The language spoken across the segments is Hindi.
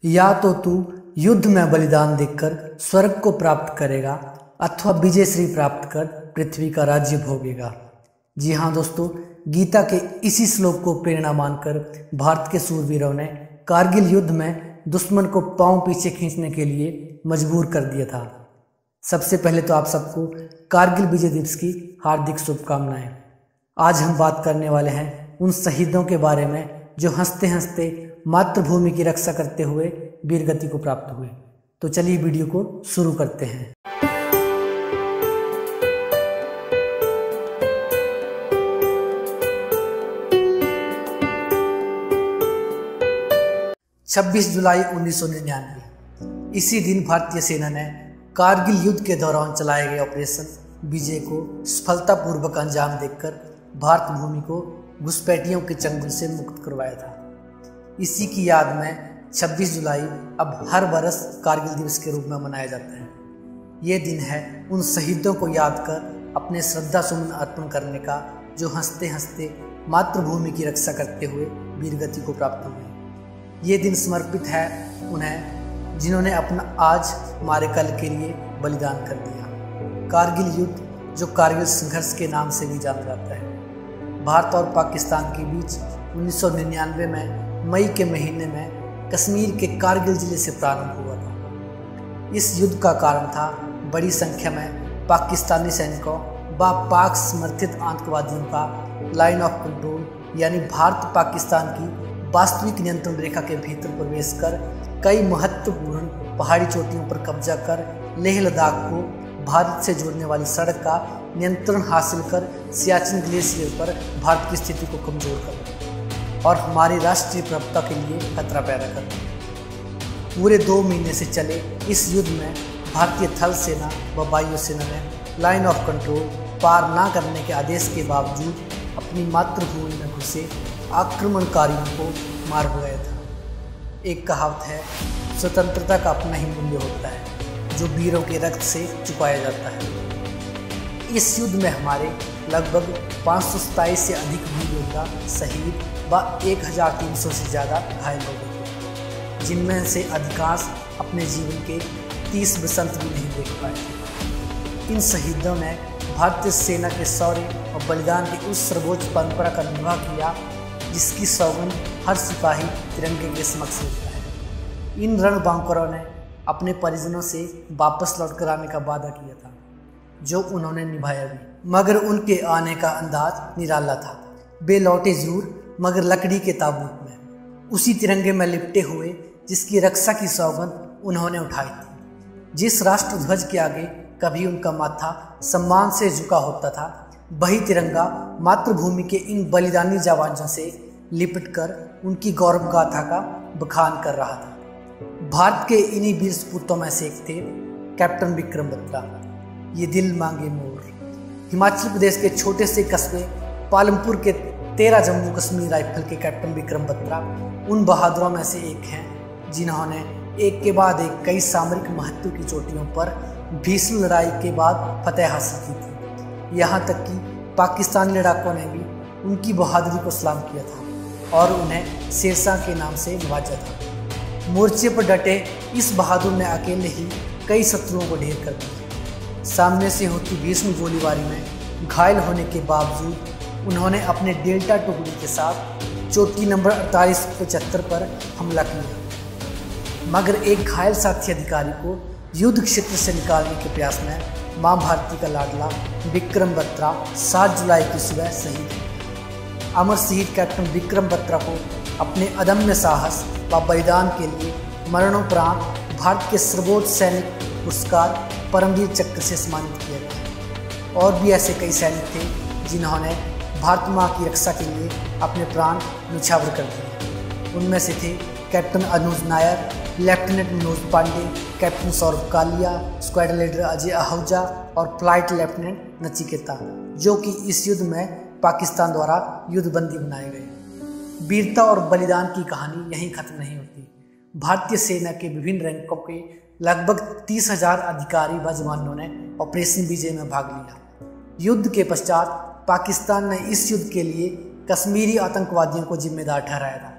या तो तू युद्ध में बलिदान देकर स्वर्ग को प्राप्त करेगा अथवा विजय श्री प्राप्त कर पृथ्वी का राज्य भोगेगा। जी हाँ दोस्तों, गीता के इसी श्लोक को प्रेरणा मानकर भारत के सूरवीरों ने कारगिल युद्ध में दुश्मन को पांव पीछे खींचने के लिए मजबूर कर दिया था। सबसे पहले तो आप सबको कारगिल विजय दिवस की हार्दिक शुभकामनाएं। आज हम बात करने वाले हैं उन शहीदों के बारे में जो हंसते हंसते मातृभूमि की रक्षा करते हुए वीरगति को प्राप्त हुए। तो चलिए वीडियो को शुरू करते हैं। छब्बीस जुलाई 1999 इसी दिन भारतीय सेना ने कारगिल युद्ध के दौरान चलाए गए ऑपरेशन विजय को सफलतापूर्वक अंजाम देकर भारत भूमि को घुसपैठियों के चंगुल से मुक्त करवाया था। इसी की याद में 26 जुलाई अब हर बरस कारगिल दिवस के रूप में मनाया जाता है। ये दिन है उन शहीदों को याद कर अपने श्रद्धा सुमन अर्पण करने का जो हंसते हंसते मातृभूमि की रक्षा करते हुए वीरगति को प्राप्त हुए। ये दिन समर्पित है उन्हें जिन्होंने अपना आज हमारे कल के लिए बलिदान कर दिया। कारगिल युद्ध जो कारगिल संघर्ष के नाम से भी जाना जाता है, भारत और पाकिस्तान के बीच 1999 में मई के महीने में कश्मीर के कारगिल जिले से प्रारंभ हुआ था। इस युद्ध का कारण था बड़ी संख्या में पाकिस्तानी सैनिकों व पाक समर्थित आतंकवादियों का लाइन ऑफ कंट्रोल यानी भारत पाकिस्तान की वास्तविक नियंत्रण रेखा के भीतर प्रवेश कर कई महत्वपूर्ण पहाड़ी चोटियों पर कब्जा कर लेह लद्दाख को भारत से जोड़ने वाली सड़क का नियंत्रण हासिल कर सियाचिन ग्लेशियर पर भारत की स्थिति को कमजोर कर और हमारी राष्ट्रीय प्रभुता के लिए खतरा पैदा कर। पूरे 2 महीने से चले इस युद्ध में भारतीय थल सेना व वायुसेना ने लाइन ऑफ कंट्रोल पार न करने के आदेश के बावजूद अपनी मातृभूमि में घुसे आक्रमणकारियों को मार भगाया था। एक कहावत है, स्वतंत्रता का अपना ही मूल्य होता है जो वीरों के रक्त से चुकाया जाता है। इस युद्ध में हमारे लगभग 527 से अधिक वीर योद्धा शहीद व 1300 से ज़्यादा घायल हो गए, जिनमें से अधिकांश अपने जीवन के 30 वसंत भी नहीं देख पाए। इन शहीदों ने भारतीय सेना के शौर्य और बलिदान की उस सर्वोच्च परंपरा का निर्वाह किया जिसकी सौगंध हर सिपाही तिरंगे के समक्ष लेता है। इन रणबांकुरों ने अपने परिजनों से वापस लौट कर आने का वादा किया था, जो उन्होंने निभाया भी, मगर उनके आने का अंदाज निराला था। वे लौटे जरूर मगर लकड़ी के ताबूत में, उसी तिरंगे में लिपटे हुए जिसकी रक्षा की सौगंध उन्होंने उठाई थी। जिस राष्ट्रध्वज के आगे कभी उनका माथा सम्मान से झुका होता था, वही तिरंगा मातृभूमि के इन बलिदानी जाबाजों से लिपटकर उनकी गौरव गाथा का बखान कर रहा था। भारत के इन्हीं वीर सपूतों में से एक थे कैप्टन विक्रम बत्रा। ये दिल मांगे मोर हिमाचल प्रदेश के छोटे से कस्बे पालमपुर के 13 जम्मू कश्मीर राइफल के कैप्टन विक्रम बत्रा उन बहादुरों में से एक हैं जिन्होंने एक के बाद एक कई सामरिक महत्व की चोटियों पर भीषण लड़ाई के बाद फतेह हासिल की थी। यहाँ तक कि पाकिस्तानी लड़ाकों ने भी उनकी बहादुरी को सलाम किया था और उन्हें शेरशाह के नाम से नवाजा था। मोर्चे पर डटे इस बहादुर ने अकेले ही कई शत्रुओं को ढेर कर दिया। सामने से होती भीषण गोलीबारी में घायल होने के बावजूद उन्होंने अपने डेल्टा टुकड़ी के साथ चोटी नंबर 4875 पर हमला किया, मगर एक घायल साथी अधिकारी को युद्ध क्षेत्र से निकालने के प्रयास में मां भारती का लाडला विक्रम बत्रा 7 जुलाई की सुबह शहीद हुआ। अमर शहीद कैप्टन विक्रम बत्रा को अपने अदम्य साहस व बलिदान के लिए मरणोपरांत भारत के सर्वोच्च सैनिक पुरस्कार परमवीर चक्र से सम्मानित किया गया। और भी ऐसे कई सैनिक थे जिन्होंने भारत माँ की रक्षा के लिए अपने प्राण न्यौछावर कर दिए। उनमें से थे captain Anuj Nair, lieutenant Manoj Pandey, captain Saurabh Kalia, squadron leader Ajay Ahuja और फ्लाइट लेफ्टिनेंट नचिकेता, जो कि इस युद्ध में पाकिस्तान द्वारा युद्धबंदी बनाए गए। वीरता और बलिदान की कहानी यहीं खत्म नहीं होती। भारतीय सेना के विभिन्न रैंकों के लगभग 30,000 अधिकारी व जवानों ने ऑपरेशन विजय में भाग लिया। युद्ध के पश्चात पाकिस्तान ने इस युद्ध के लिए कश्मीरी आतंकवादियों को जिम्मेदार ठहराया था,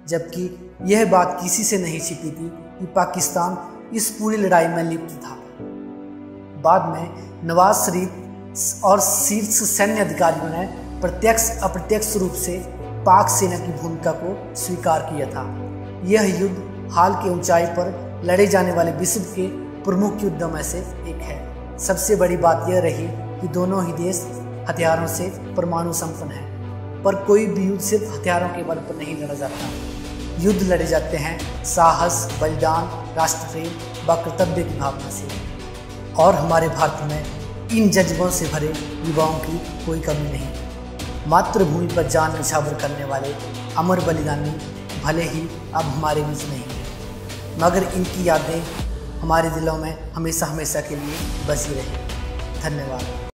जबकि यह बात किसी से नहीं छिपी थी कि पाकिस्तान इस पूरी लड़ाई में लिप्त था। बाद में नवाज शरीफ और शीर्ष सैन्य अधिकारियों ने प्रत्यक्ष अप्रत्यक्ष रूप से पाक सेना की भूमिका को स्वीकार किया था। यह युद्ध हाल के ऊंचाई पर लड़े जाने वाले विश्व के प्रमुख युद्धों में से एक है। सबसे बड़ी बात यह रही कि दोनों ही देश हथियारों से परमाणु संपन्न हैं, पर कोई भी युद्ध सिर्फ हथियारों के बल पर नहीं लड़ा जाता। युद्ध लड़े जाते हैं साहस, बलिदान, राष्ट्र प्रेम व कर्तव्य की भावना से। और हमारे भारत में इन जज्बों से भरे युवाओं की कोई कमी नहीं। मातृभूमि पर जान न्यौछावर करने वाले अमर बलिदानी भले ही अब हमारे बीच नहीं हैं, मगर इनकी यादें हमारे दिलों में हमेशा हमेशा के लिए बसी रही। धन्यवाद।